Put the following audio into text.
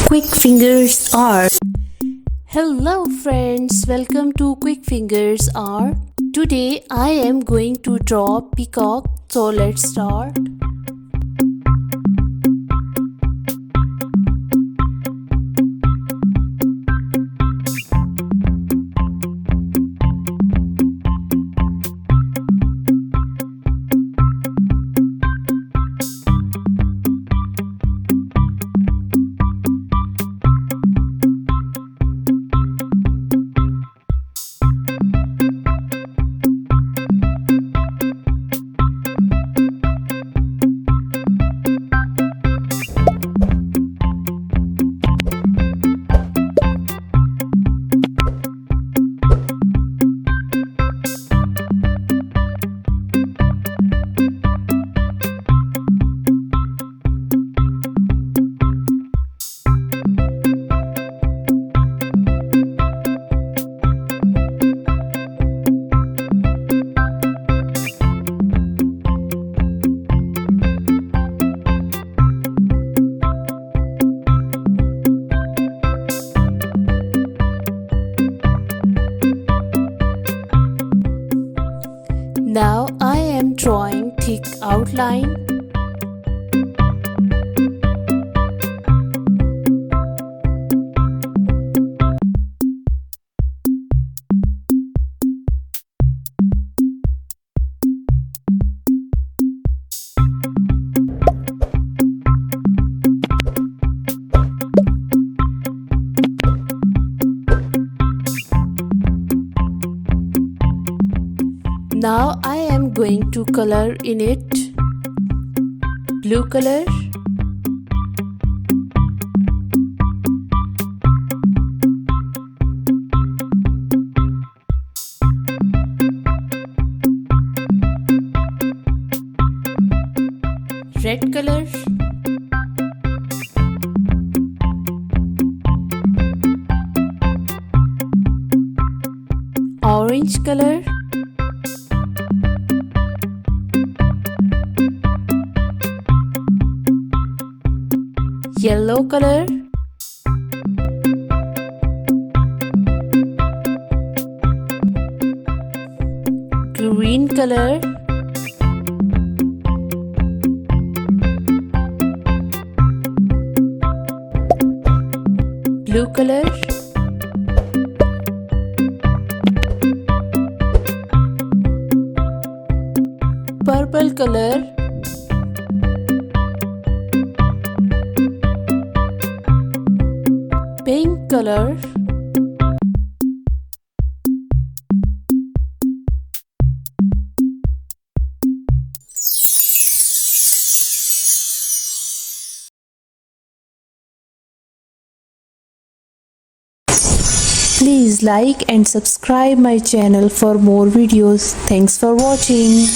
Quick Fingers Art. Hello friends, welcome to Quick Fingers Art. Today I am going to draw peacock, so let's start. Now I am drawing thick outline. Now I am going to color in it. Blue color, red color, orange color, yellow color, green color, blue color, purple color, pink color, please like and subscribe my channel for more videos. Thanks for watching.